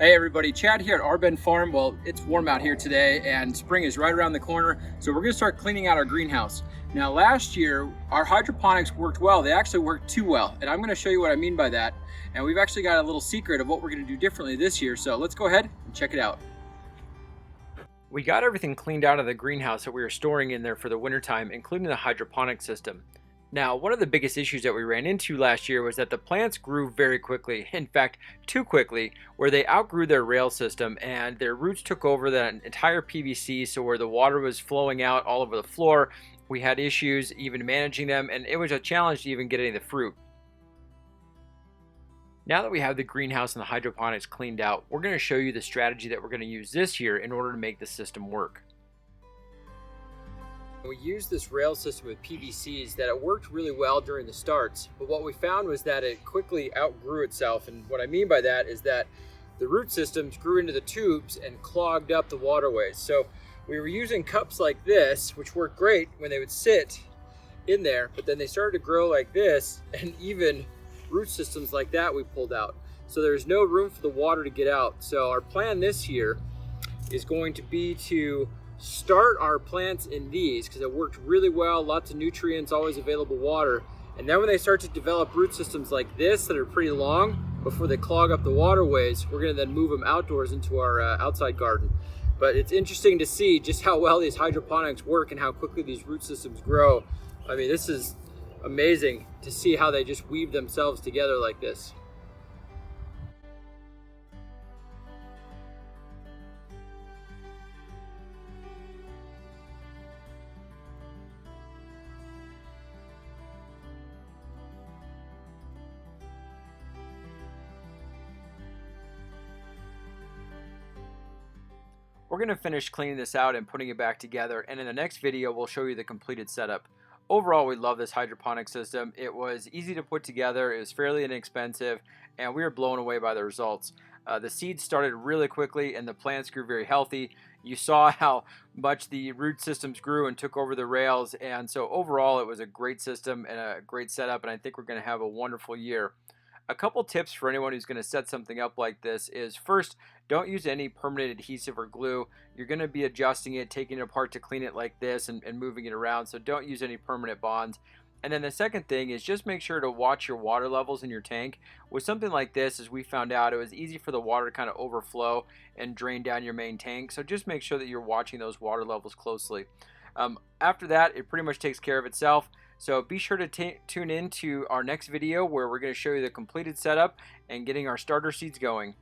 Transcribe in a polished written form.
Hey everybody, Chad here at Arben Farm. Well, it's warm out here today and spring is right around the corner, so we're gonna start cleaning out our greenhouse. Now last year, our hydroponics worked well. They actually worked too well, and I'm gonna show you what I mean by that. And we've actually got a little secret of what we're gonna do differently this year, so let's go ahead and check it out. We got everything cleaned out of the greenhouse that we were storing in there for the wintertime, including the hydroponic system. Now, one of the biggest issues that we ran into last year was that the plants grew very quickly, in fact, too quickly, where they outgrew their rail system and their roots took over that entire PVC, so where the water was flowing out all over the floor, we had issues even managing them, and it was a challenge to even get any of the fruit. Now that we have the greenhouse and the hydroponics cleaned out, we're going to show you the strategy that we're going to use this year in order to make the system work. We used this rail system with PVCs that it worked really well during the starts, but what we found was that it quickly outgrew itself, and what I mean by that is that the root systems grew into the tubes and clogged up the waterways. So we were using cups like this, which worked great when they would sit in there, but then they started to grow like this, and even root systems like that we pulled out. So there's no room for the water to get out. So our plan this year is going to be to start our plants in these because it worked really well, lots of nutrients, always available water. And then when they start to develop root systems like this that are pretty long before they clog up the waterways, we're going to then move them outdoors into our outside garden. But it's interesting to see just how well these hydroponics work and how quickly these root systems grow. I mean, this is amazing to see how they just weave themselves together like this. We're going to finish cleaning this out and putting it back together, and in the next video we'll show you the completed setup. Overall, we love this hydroponic system. It was easy to put together, it was fairly inexpensive, and we were blown away by the results. The seeds started really quickly and the plants grew very healthy. You saw how much the root systems grew and took over the rails, and so overall it was a great system and a great setup, and I think we're going to have a wonderful year. A couple tips for anyone who's going to set something up like this is, first, don't use any permanent adhesive or glue. You're going to be adjusting it, taking it apart to clean it like this and moving it around, so don't use any permanent bonds. And then the second thing is just make sure to watch your water levels in your tank. With something like this, as we found out, it was easy for the water to kind of overflow and drain down your main tank, so just make sure that you're watching those water levels closely. After that, it pretty much takes care of itself. So be sure to tune in to our next video where we're going to show you the completed setup and getting our starter seeds going.